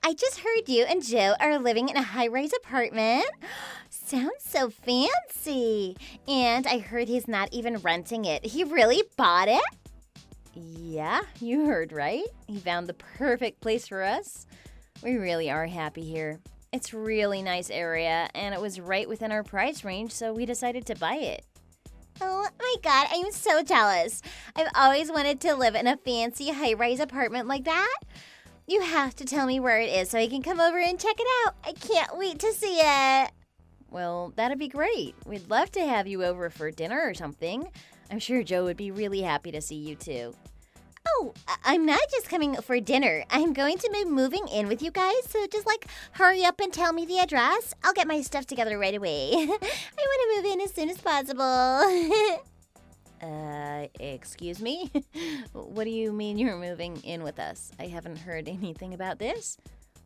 I just heard you and Joe are living in a high-rise apartment. Sounds so fancy. And I heard he's not even renting it. He really bought it? Yeah, you heard right. He found the perfect place for us. We really are happy here. It's a really nice area, and it was right within our price range, so we decided to buy it. Oh my god, I'm so jealous. I've always wanted to live in a fancy high-rise apartment like that. You have to tell me where it is so I can come over and check it out. I can't wait to see it. Well, that'd be great. We'd love to have you over for dinner or something. I'm sure Joe would be really happy to see you too. Oh, I'm not just coming for dinner. I'm going to be moving in with you guys, so just hurry up and tell me the address. I'll get my stuff together right away. I want to move in as soon as possible. Excuse me? What do you mean you're moving in with us? I haven't heard anything about this.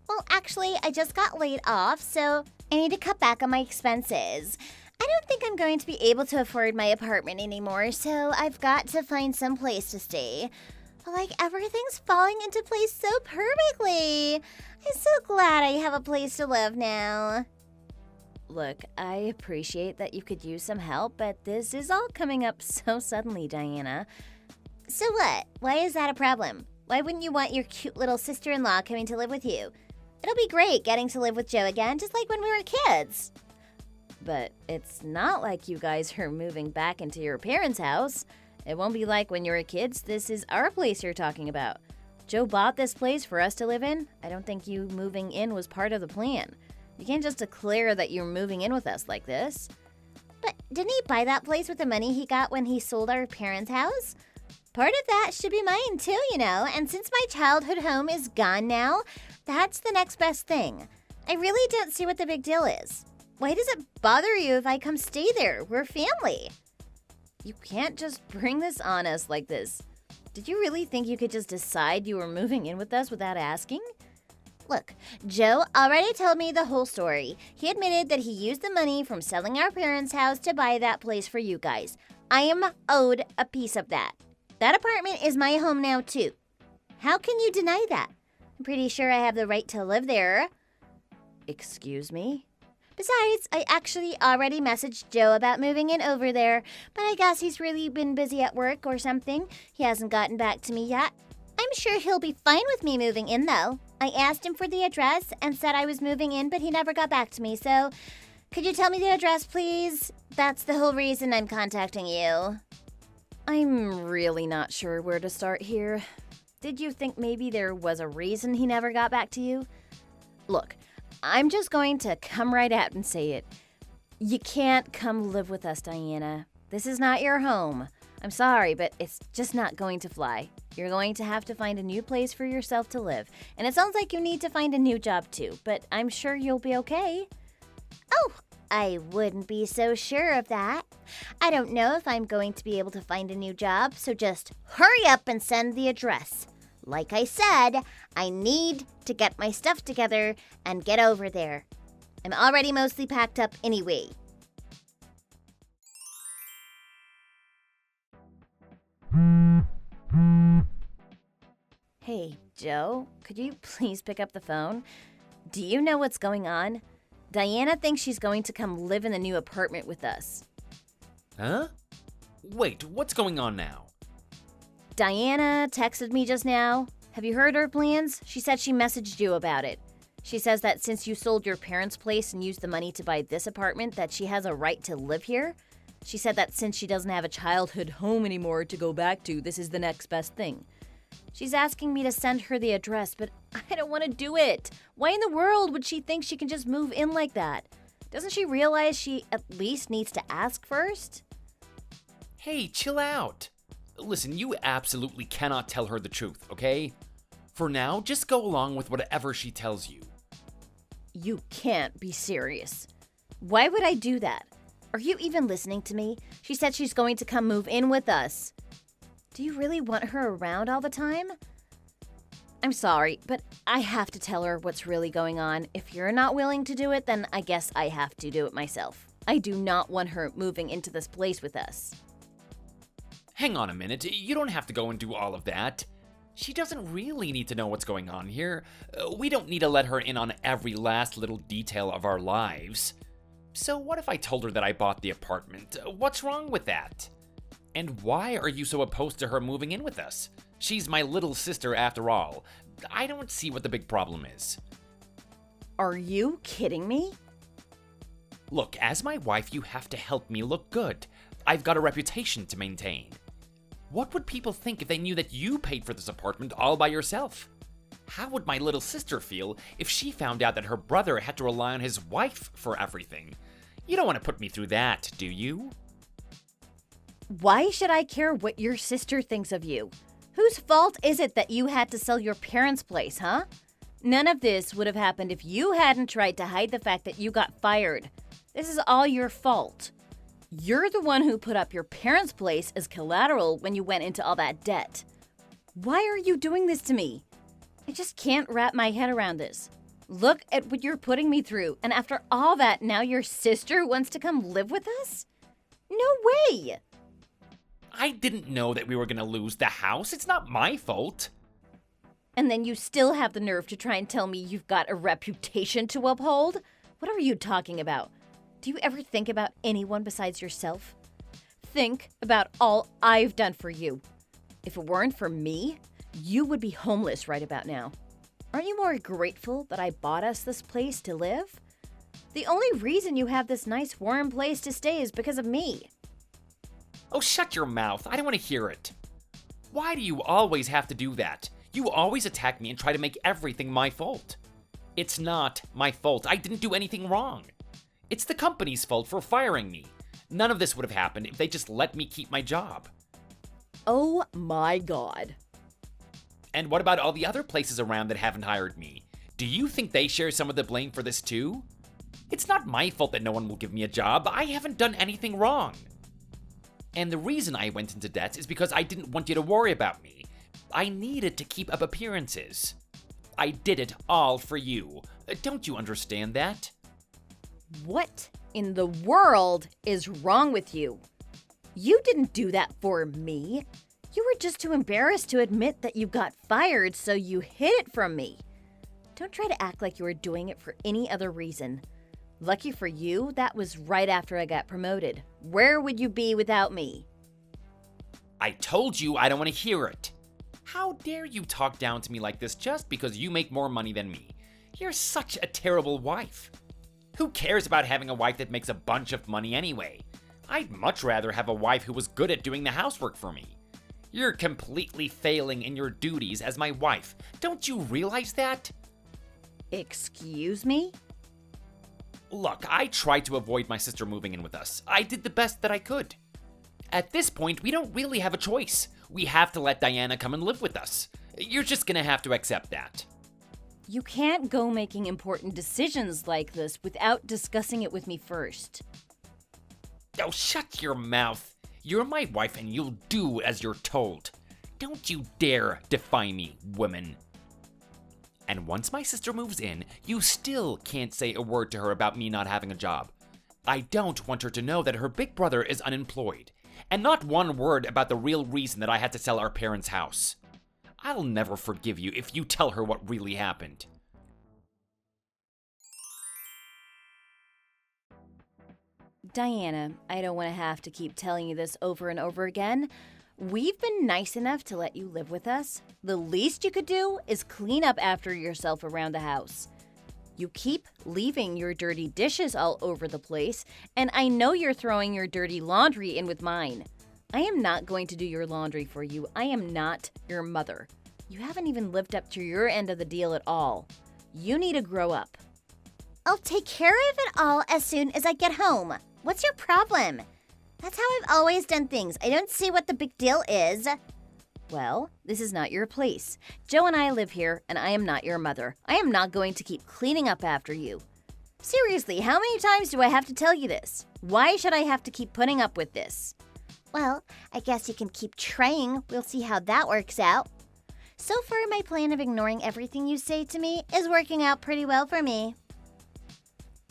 Well, actually, I just got laid off, so I need to cut back on my expenses. I don't think I'm going to be able to afford my apartment anymore, so I've got to find some place to stay. Everything's falling into place so perfectly. I'm so glad I have a place to live now. Look, I appreciate that you could use some help, but this is all coming up so suddenly, Diana. So what? Why is that a problem? Why wouldn't you want your cute little sister-in-law coming to live with you? It'll be great getting to live with Joe again, just like when we were kids. But it's not like you guys are moving back into your parents' house. It won't be like when you were kids. This is our place you're talking about. Joe bought this place for us to live in. I don't think you moving in was part of the plan. You can't just declare that you're moving in with us like this. But didn't he buy that place with the money he got when he sold our parents' house? Part of that should be mine too, and since my childhood home is gone now, that's the next best thing. I really don't see what the big deal is. Why does it bother you if I come stay there? We're family. You can't just bring this on us like this. Did you really think you could just decide you were moving in with us without asking? Look, Joe already told me the whole story. He admitted that he used the money from selling our parents' house to buy that place for you guys. I am owed a piece of that. That apartment is my home now, too. How can you deny that? I'm pretty sure I have the right to live there. Excuse me? Besides, I actually already messaged Joe about moving in over there, but I guess he's really been busy at work or something. He hasn't gotten back to me yet. I'm sure he'll be fine with me moving in, though. I asked him for the address and said I was moving in, but he never got back to me, so could you tell me the address, please? That's the whole reason I'm contacting you. I'm really not sure where to start here. Did you think maybe there was a reason he never got back to you? Look, I'm just going to come right out and say it. You can't come live with us, Diana. This is not your home. I'm sorry, but it's just not going to fly. You're going to have to find a new place for yourself to live. And it sounds like you need to find a new job too, but I'm sure you'll be okay. Oh, I wouldn't be so sure of that. I don't know if I'm going to be able to find a new job, so just hurry up and send the address. Like I said, I need to get my stuff together and get over there. I'm already mostly packed up anyway. Hey, Joe, could you please pick up the phone? Do you know what's going on? Diana thinks she's going to come live in the new apartment with us. Huh? Wait, what's going on now? Diana texted me just now. Have you heard her plans? She said she messaged you about it. She says that since you sold your parents' place and used the money to buy this apartment, that she has a right to live here. She said that since she doesn't have a childhood home anymore to go back to, this is the next best thing. She's asking me to send her the address, but I don't want to do it. Why in the world would she think she can just move in like that? Doesn't she realize she at least needs to ask first? Hey, chill out. Listen, you absolutely cannot tell her the truth, okay? For now, just go along with whatever she tells you. You can't be serious. Why would I do that? Are you even listening to me? She said she's going to come move in with us. Do you really want her around all the time? I'm sorry, but I have to tell her what's really going on. If you're not willing to do it, then I guess I have to do it myself. I do not want her moving into this place with us. Hang on a minute, you don't have to go and do all of that. She doesn't really need to know what's going on here. We don't need to let her in on every last little detail of our lives. So what if I told her that I bought the apartment? What's wrong with that? And why are you so opposed to her moving in with us? She's my little sister after all. I don't see what the big problem is. Are you kidding me? Look, as my wife, you have to help me look good. I've got a reputation to maintain. What would people think if they knew that you paid for this apartment all by yourself? How would my little sister feel if she found out that her brother had to rely on his wife for everything? You don't want to put me through that, do you? Why should I care what your sister thinks of you? Whose fault is it that you had to sell your parents' place, huh? None of this would have happened if you hadn't tried to hide the fact that you got fired. This is all your fault. You're the one who put up your parents' place as collateral when you went into all that debt. Why are you doing this to me? I just can't wrap my head around this. Look at what you're putting me through, and after all that, now your sister wants to come live with us? No way! I didn't know that we were going to lose the house. It's not my fault. And then you still have the nerve to try and tell me you've got a reputation to uphold? What are you talking about? Do you ever think about anyone besides yourself? Think about all I've done for you. If it weren't for me, you would be homeless right about now. Aren't you more grateful that I bought us this place to live? The only reason you have this nice warm place to stay is because of me. Oh, shut your mouth. I don't want to hear it. Why do you always have to do that? You always attack me and try to make everything my fault. It's not my fault. I didn't do anything wrong. It's the company's fault for firing me. None of this would have happened if they just let me keep my job. Oh my God. And what about all the other places around that haven't hired me? Do you think they share some of the blame for this too? It's not my fault that no one will give me a job. I haven't done anything wrong. And the reason I went into debt is because I didn't want you to worry about me. I needed to keep up appearances. I did it all for you. Don't you understand that? What in the world is wrong with you? You didn't do that for me. You were just too embarrassed to admit that you got fired, so you hid it from me. Don't try to act like you were doing it for any other reason. Lucky for you, that was right after I got promoted. Where would you be without me? I told you I don't want to hear it. How dare you talk down to me like this just because you make more money than me? You're such a terrible wife. Who cares about having a wife that makes a bunch of money anyway? I'd much rather have a wife who was good at doing the housework for me. You're completely failing in your duties as my wife. Don't you realize that? Excuse me? Look, I tried to avoid my sister moving in with us. I did the best that I could. At this point, we don't really have a choice. We have to let Diana come and live with us. You're just gonna have to accept that. You can't go making important decisions like this without discussing it with me first. Oh, shut your mouth. You're my wife and you'll do as you're told. Don't you dare defy me, woman. And once my sister moves in, you still can't say a word to her about me not having a job. I don't want her to know that her big brother is unemployed. And not one word about the real reason that I had to sell our parents' house. I'll never forgive you if you tell her what really happened. Diana, I don't want to have to keep telling you this over and over again. We've been nice enough to let you live with us. The least you could do is clean up after yourself around the house. You keep leaving your dirty dishes all over the place, and I know you're throwing your dirty laundry in with mine. I am not going to do your laundry for you. I am not your mother. You haven't even lived up to your end of the deal at all. You need to grow up. I'll take care of it all as soon as I get home. What's your problem? That's how I've always done things. I don't see what the big deal is. Well, this is not your place. Joe and I live here, and I am not your mother. I am not going to keep cleaning up after you. Seriously, how many times do I have to tell you this? Why should I have to keep putting up with this? Well, I guess you can keep trying. We'll see how that works out. So far, my plan of ignoring everything you say to me is working out pretty well for me.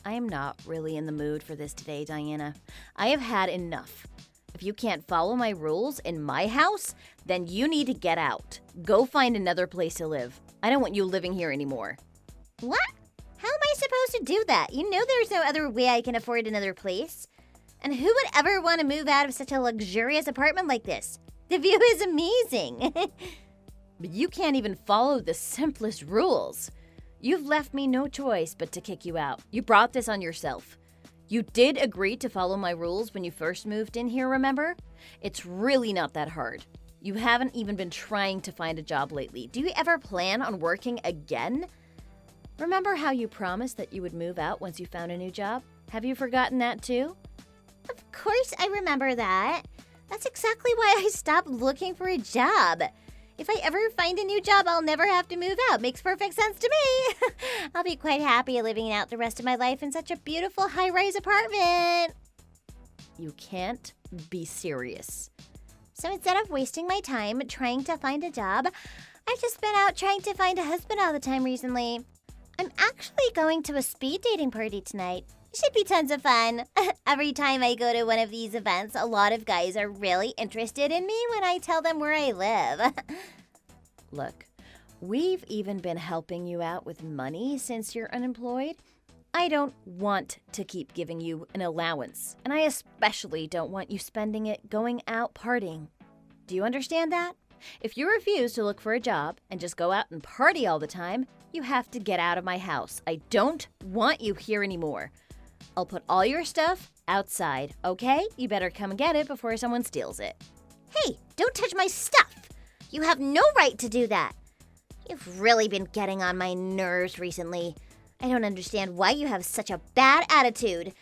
I am not really in the mood for this today, Diana. I have had enough. If you can't follow my rules in my house, then you need to get out. Go find another place to live. I don't want you living here anymore. What? How am I supposed to do that? You know there's no other way I can afford another place. And who would ever want to move out of such a luxurious apartment like this? The view is amazing. But you can't even follow the simplest rules. You've left me no choice but to kick you out. You brought this on yourself. You did agree to follow my rules when you first moved in here, remember? It's really not that hard. You haven't even been trying to find a job lately. Do you ever plan on working again? Remember how you promised that you would move out once you found a new job? Have you forgotten that too? Of course I remember that. That's exactly why I stopped looking for a job. If I ever find a new job, I'll never have to move out. Makes perfect sense to me. I'll be quite happy living out the rest of my life in such a beautiful high-rise apartment. You can't be serious. So instead of wasting my time trying to find a job, I've just been out trying to find a husband all the time recently. I'm actually going to a speed dating party tonight. It should be tons of fun. Every time I go to one of these events, a lot of guys are really interested in me when I tell them where I live. Look, we've even been helping you out with money since you're unemployed. I don't want to keep giving you an allowance, and I especially don't want you spending it going out partying. Do you understand that? If you refuse to look for a job and just go out and party all the time, you have to get out of my house. I don't want you here anymore. I'll put all your stuff outside, okay? You better come get it before someone steals it. Hey, don't touch my stuff! You have no right to do that. You've really been getting on my nerves recently. I don't understand why you have such a bad attitude.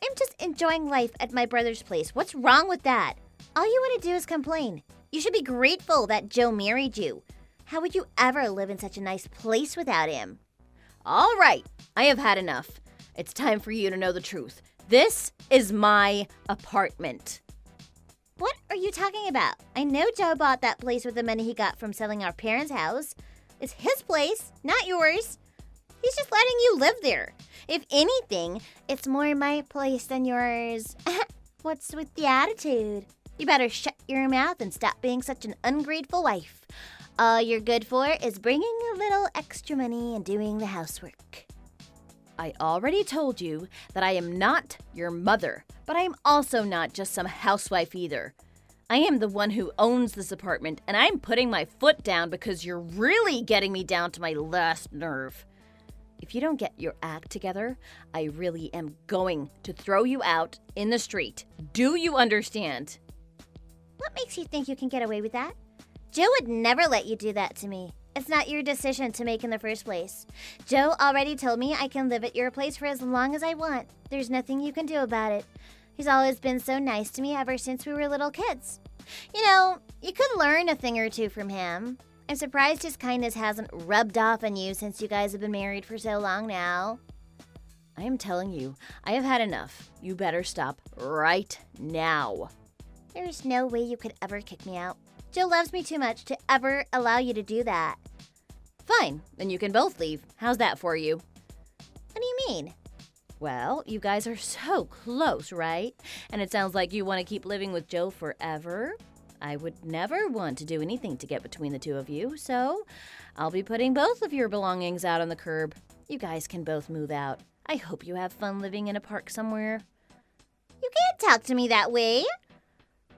I'm just enjoying life at my brother's place. What's wrong with that? All you want to do is complain. You should be grateful that Joe married you. How would you ever live in such a nice place without him? All right, I have had enough. It's time for you to know the truth. This is my apartment. What are you talking about? I know Joe bought that place with the money he got from selling our parents' house. It's his place, not yours. He's just letting you live there. If anything, it's more my place than yours. What's with the attitude? You better shut your mouth and stop being such an ungrateful wife. All you're good for is bringing a little extra money and doing the housework. I already told you that I am not your mother, but I am also not just some housewife either. I am the one who owns this apartment, and I'm putting my foot down because you're really getting me down to my last nerve. If you don't get your act together, I really am going to throw you out in the street. Do you understand? What makes you think you can get away with that? Joe would never let you do that to me. It's not your decision to make in the first place. Joe already told me I can live at your place for as long as I want. There's nothing you can do about it. He's always been so nice to me ever since we were little kids. You know, you could learn a thing or two from him. I'm surprised his kindness hasn't rubbed off on you since you guys have been married for so long now. I am telling you, I have had enough. You better stop right now. There's no way you could ever kick me out. Joe loves me too much to ever allow you to do that. Fine, then you can both leave. How's that for you? What do you mean? Well, you guys are so close, right? And it sounds like you want to keep living with Joe forever. I would never want to do anything to get between the two of you, so I'll be putting both of your belongings out on the curb. You guys can both move out. I hope you have fun living in a park somewhere. You can't talk to me that way.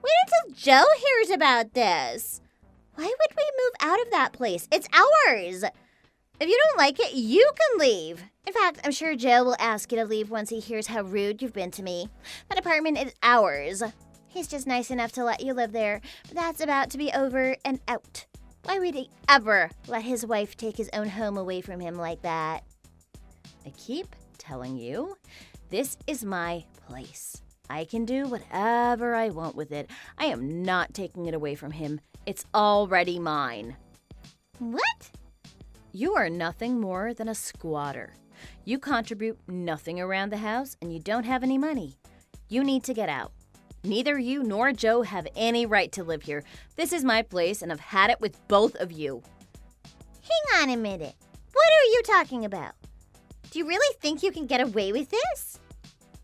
Wait until Joe hears about this. Why would we move out of that place? It's ours. If you don't like it, you can leave. In fact, I'm sure Joe will ask you to leave once he hears how rude you've been to me. That apartment is ours. He's just nice enough to let you live there, but that's about to be over and out. Why would he ever let his wife take his own home away from him like that? I keep telling you, this is my place. I can do whatever I want with it. I am not taking it away from him. It's already mine. What? You are nothing more than a squatter. You contribute nothing around the house, and you don't have any money. You need to get out. Neither you nor Joe have any right to live here. This is my place, and I've had it with both of you. Hang on a minute. What are you talking about? Do you really think you can get away with this?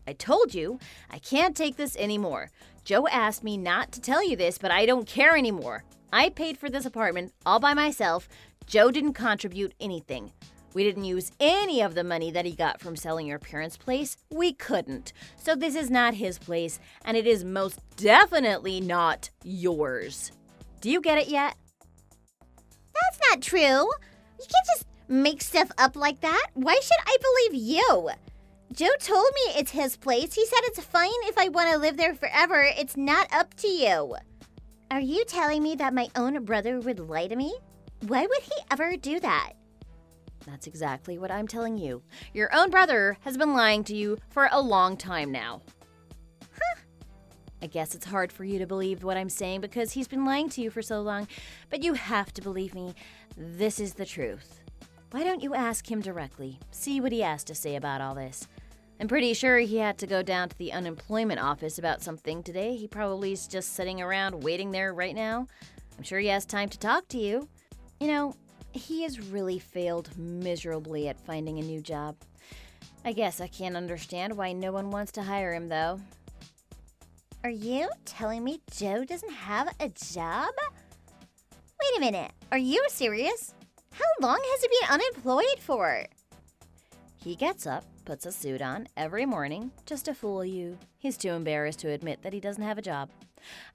I told you, I can't take this anymore. Joe asked me not to tell you this, but I don't care anymore. I paid for this apartment all by myself. Joe didn't contribute anything. We didn't use any of the money that he got from selling your parents' place. We couldn't. So this is not his place, and it is most definitely not yours. Do you get it yet? That's not true. You can't just make stuff up like that. Why should I believe you? Joe told me it's his place. He said it's fine if I want to live there forever. It's not up to you. Are you telling me that my own brother would lie to me? Why would he ever do that? That's exactly what I'm telling you. Your own brother has been lying to you for a long time now. Huh. I guess it's hard for you to believe what I'm saying because he's been lying to you for so long, but you have to believe me. This is the truth. Why don't you ask him directly? See what he has to say about all this. I'm pretty sure he had to go down to the unemployment office about something today. He probably is just sitting around waiting there right now. I'm sure he has time to talk to you. You know, he has really failed miserably at finding a new job. I guess I can't understand why no one wants to hire him, though. Are you telling me Joe doesn't have a job? Wait a minute. Are you serious? How long has he been unemployed for? He gets up, puts a suit on every morning just to fool you. He's too embarrassed to admit that he doesn't have a job.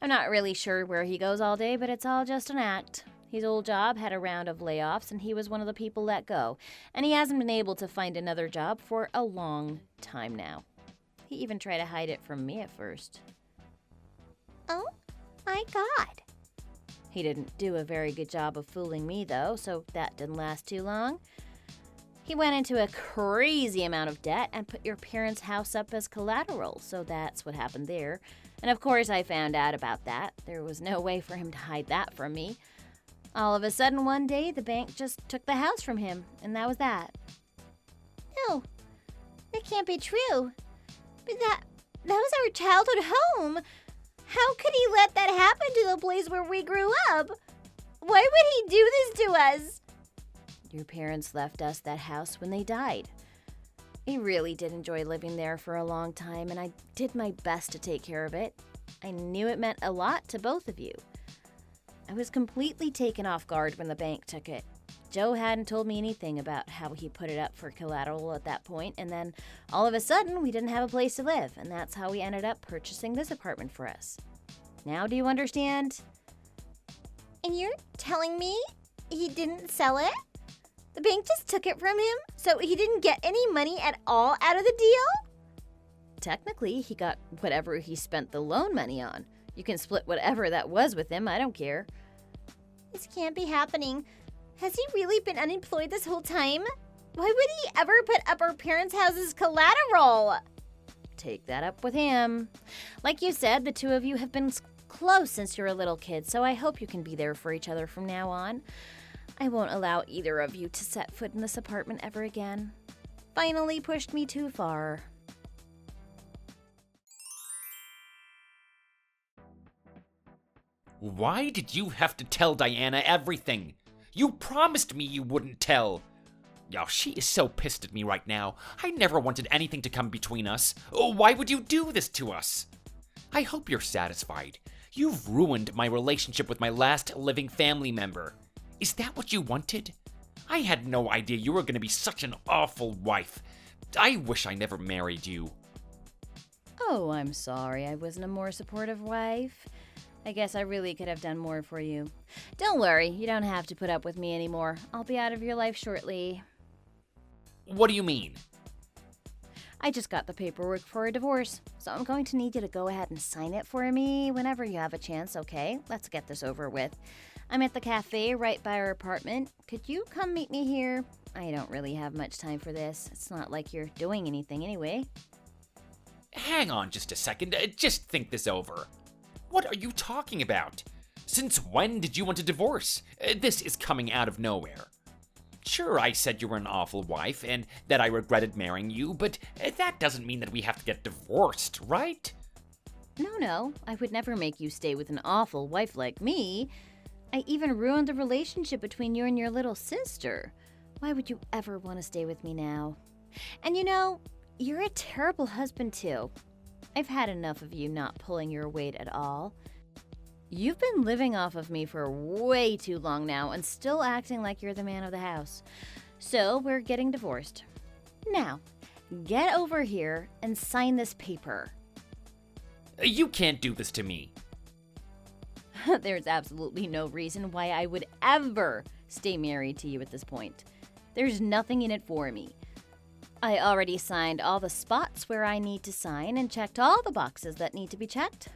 I'm not really sure where he goes all day, but it's all just an act. His old job had a round of layoffs, and he was one of the people let go. And he hasn't been able to find another job for a long time now. He even tried to hide it from me at first. Oh, my God. He didn't do a very good job of fooling me, though, so that didn't last too long. He went into a crazy amount of debt and put your parents' house up as collateral, so that's what happened there. And of course I found out about that. There was no way for him to hide that from me. All of a sudden one day, the bank just took the house from him, and that was that. No, that can't be true. But that was our childhood home. How could he let that happen to the place where we grew up? Why would he do this to us? Your parents left us that house when they died. We really did enjoy living there for a long time, and I did my best to take care of it. I knew it meant a lot to both of you. I was completely taken off guard when the bank took it. Joe hadn't told me anything about how he put it up for collateral at that point, and then all of a sudden we didn't have a place to live, and that's how we ended up purchasing this apartment for us. Now do you understand? And you're telling me he didn't sell it? The bank just took it from him, so he didn't get any money at all out of the deal? Technically, he got whatever he spent the loan money on. You can split whatever that was with him, I don't care. This can't be happening. Has he really been unemployed this whole time? Why would he ever put up our parents' house as collateral? Take that up with him. Like you said, the two of you have been close since you were a little kid, so I hope you can be there for each other from now on. I won't allow either of you to set foot in this apartment ever again. Finally pushed me too far. Why did you have to tell Diana everything? You promised me you wouldn't tell. Oh, she is so pissed at me right now. I never wanted anything to come between us. Oh, why would you do this to us? I hope you're satisfied. You've ruined my relationship with my last living family member. Is that what you wanted? I had no idea you were going to be such an awful wife. I wish I never married you. Oh, I'm sorry I wasn't a more supportive wife. I guess I really could have done more for you. Don't worry, you don't have to put up with me anymore. I'll be out of your life shortly. What do you mean? I just got the paperwork for a divorce, so I'm going to need you to go ahead and sign it for me whenever you have a chance, okay? Let's get this over with. I'm at the cafe right by our apartment. Could you come meet me here? I don't really have much time for this. It's not like you're doing anything anyway. Hang on just a second. Just think this over. What are you talking about? Since when did you want a divorce? This is coming out of nowhere. Sure, I said you were an awful wife and that I regretted marrying you, but that doesn't mean that we have to get divorced, right? No, I would never make you stay with an awful wife like me. I even ruined the relationship between you and your little sister. Why would you ever want to stay with me now? And you know, you're a terrible husband too. I've had enough of you not pulling your weight at all. You've been living off of me for way too long now and still acting like you're the man of the house. So we're getting divorced. Now, get over here and sign this paper. You can't do this to me. There's absolutely no reason why I would ever stay married to you at this point. There's nothing in it for me. I already signed all the spots where I need to sign and checked all the boxes that need to be checked.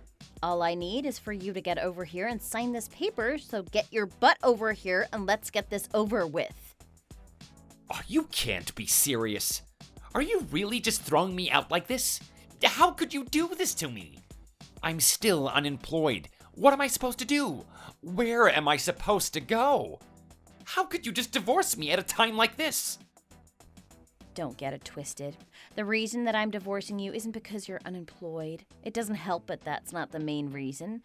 All I need is for you to get over here and sign this paper, so get your butt over here and let's get this over with. Oh, you can't be serious. Are you really just throwing me out like this? How could you do this to me? I'm still unemployed. What am I supposed to do? Where am I supposed to go? How could you just divorce me at a time like this? Don't get it twisted. The reason that I'm divorcing you isn't because you're unemployed. It doesn't help, but that's not the main reason.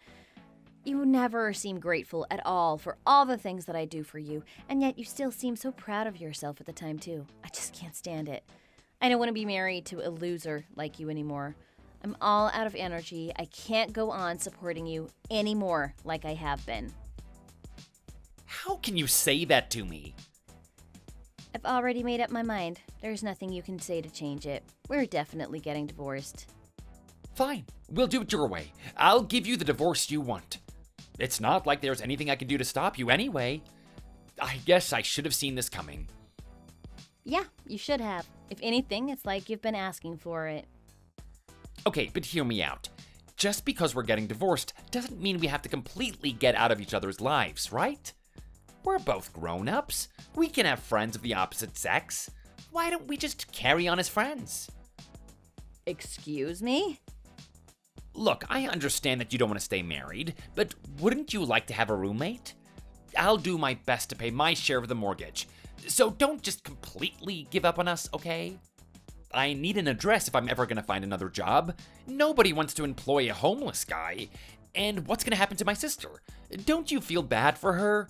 You never seem grateful at all for all the things that I do for you, and yet you still seem so proud of yourself at the time, too. I just can't stand it. I don't want to be married to a loser like you anymore. I'm all out of energy. I can't go on supporting you anymore like I have been. How can you say that to me? I've already made up my mind. There's nothing you can say to change it. We're definitely getting divorced. Fine, we'll do it your way. I'll give you the divorce you want. It's not like there's anything I can do to stop you anyway. I guess I should have seen this coming. Yeah, you should have. If anything, it's like you've been asking for it. Okay, but hear me out. Just because we're getting divorced doesn't mean we have to completely get out of each other's lives, right? We're both grown-ups. We can have friends of the opposite sex. Why don't we just carry on as friends? Excuse me? Look, I understand that you don't want to stay married, but wouldn't you like to have a roommate? I'll do my best to pay my share of the mortgage, so don't just completely give up on us, okay? I need an address if I'm ever going to find another job. Nobody wants to employ a homeless guy. And what's going to happen to my sister? Don't you feel bad for her?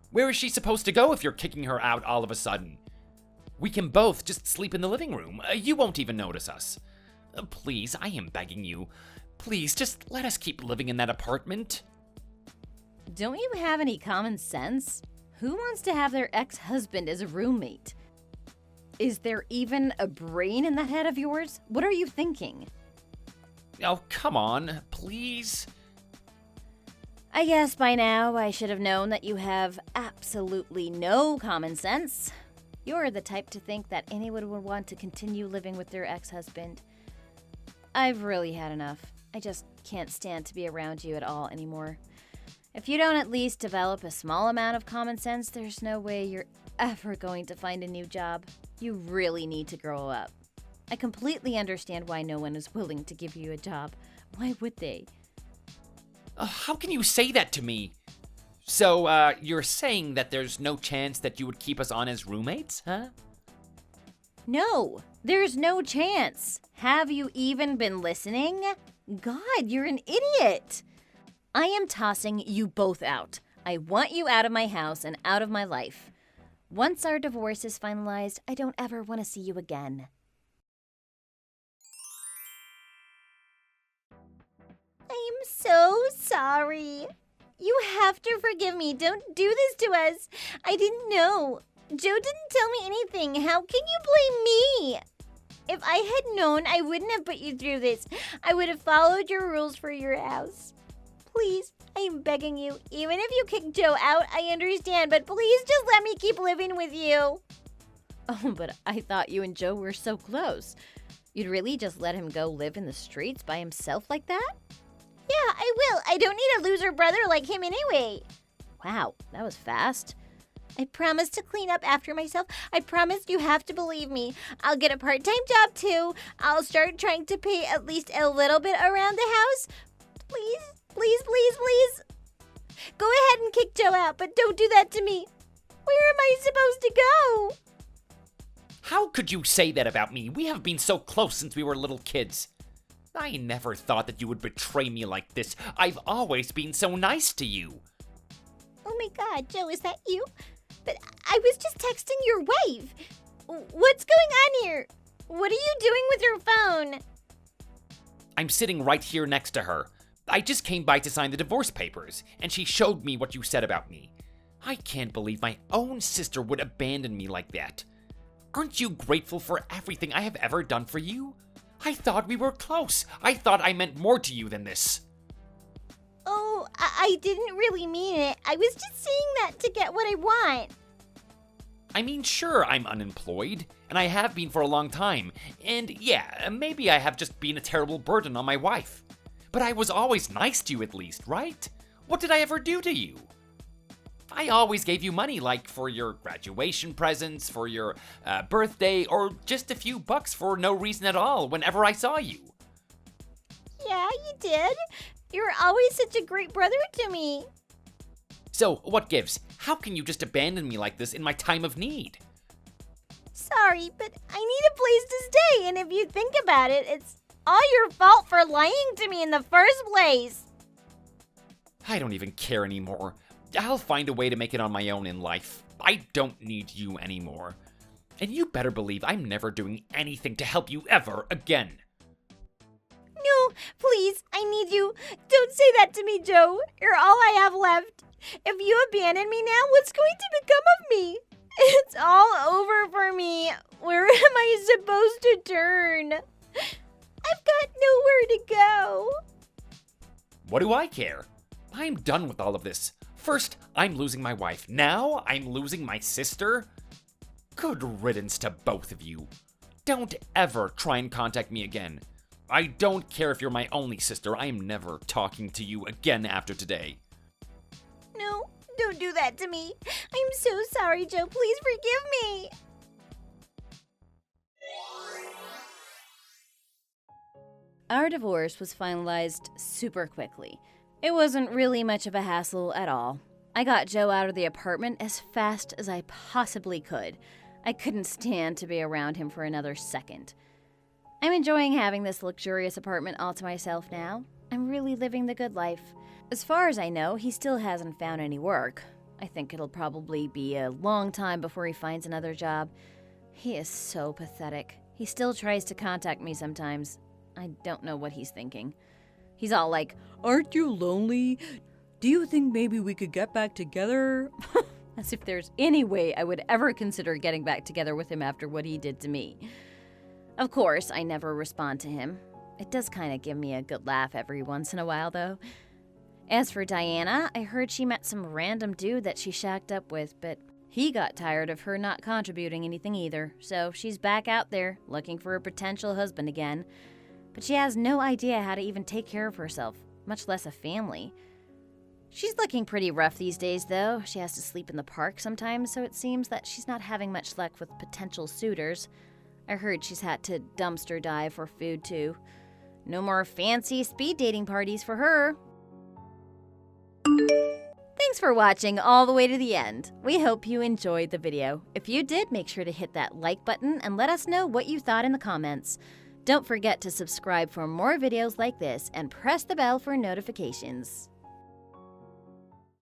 Where is she supposed to go if you're kicking her out all of a sudden? We can both just sleep in the living room. You won't even notice us. Please, I am begging you. Please, just let us keep living in that apartment. Don't you have any common sense? Who wants to have their ex-husband as a roommate? Is there even a brain in that head of yours? What are you thinking? Oh, come on, please. I guess by now I should have known that you have absolutely no common sense. You're the type to think that anyone would want to continue living with their ex-husband. I've really had enough. I just can't stand to be around you at all anymore. If you don't at least develop a small amount of common sense, there's no way you're ever going to find a new job. You really need to grow up. I completely understand why no one is willing to give you a job. Why would they? How can you say that to me? So, you're saying that there's no chance that you would keep us on as roommates, huh? No, there's no chance. Have you even been listening? God, you're an idiot. I am tossing you both out. I want you out of my house and out of my life. Once our divorce is finalized, I don't ever want to see you again. I'm so sorry. You have to forgive me. Don't do this to us. I didn't know. Joe didn't tell me anything. How can you blame me? If I had known, I wouldn't have put you through this. I would have followed your rules for your house. Please, I am begging you. Even if you kick Joe out, I understand, but please just let me keep living with you. Oh, but I thought you and Joe were so close. You'd really just let him go live in the streets by himself like that? Yeah, I will. I don't need a loser brother like him anyway. Wow, that was fast. I promise to clean up after myself. I promise you have to believe me. I'll get a part-time job too. I'll start trying to pay at least a little bit around the house. Please, please, please, please. Go ahead and kick Joe out, but don't do that to me. Where am I supposed to go? How could you say that about me? We have been so close since we were little kids. I never thought that you would betray me like this. I've always been so nice to you. Oh my God, Joe, is that you? But I was just texting your wife. What's going on here? What are you doing with your phone? I'm sitting right here next to her. I just came by to sign the divorce papers, and she showed me what you said about me. I can't believe my own sister would abandon me like that. Aren't you grateful for everything I have ever done for you? I thought we were close. I thought I meant more to you than this. Oh, I didn't really mean it. I was just saying that to get what I want. I mean, sure, I'm unemployed, and I have been for a long time, and yeah, maybe I have just been a terrible burden on my wife. But I was always nice to you at least, right? What did I ever do to you? I always gave you money, like for your graduation presents, for your birthday, or just a few bucks for no reason at all whenever I saw you. Yeah, you did. You were always such a great brother to me. So, what gives? How can you just abandon me like this in my time of need? Sorry, but I need a place to stay, and if you think about it, it's all your fault for lying to me in the first place. I don't even care anymore. I'll find a way to make it on my own in life. I don't need you anymore. And you better believe I'm never doing anything to help you ever again. No, please, I need you. Don't say that to me, Joe. You're all I have left. If you abandon me now, what's going to become of me? It's all over for me. Where am I supposed to turn? I've got nowhere to go. What do I care? I'm done with all of this. First, I'm losing my wife. Now, I'm losing my sister. Good riddance to both of you. Don't ever try and contact me again. I don't care if you're my only sister. I am never talking to you again after today. No, don't do that to me. I'm so sorry, Joe. Please forgive me. Our divorce was finalized super quickly. It wasn't really much of a hassle at all. I got Joe out of the apartment as fast as I possibly could. I couldn't stand to be around him for another second. I'm enjoying having this luxurious apartment all to myself now. I'm really living the good life. As far as I know, he still hasn't found any work. I think it'll probably be a long time before he finds another job. He is so pathetic. He still tries to contact me sometimes. I don't know what he's thinking. He's all like, "Aren't you lonely? Do you think maybe we could get back together?" As if there's any way I would ever consider getting back together with him after what he did to me. Of course, I never respond to him. It does kind of give me a good laugh every once in a while, though. As for Diana, I heard she met some random dude that she shacked up with, but he got tired of her not contributing anything either, so she's back out there looking for a potential husband again. But she has no idea how to even take care of herself, much less a family. She's looking pretty rough these days, though. She has to sleep in the park sometimes, so it seems that she's not having much luck with potential suitors. I heard she's had to dumpster dive for food, too. No more fancy speed dating parties for her. Thanks for watching all the way to the end. We hope you enjoyed the video. If you did, make sure to hit that like button and let us know what you thought in the comments. Don't forget to subscribe for more videos like this and press the bell for notifications.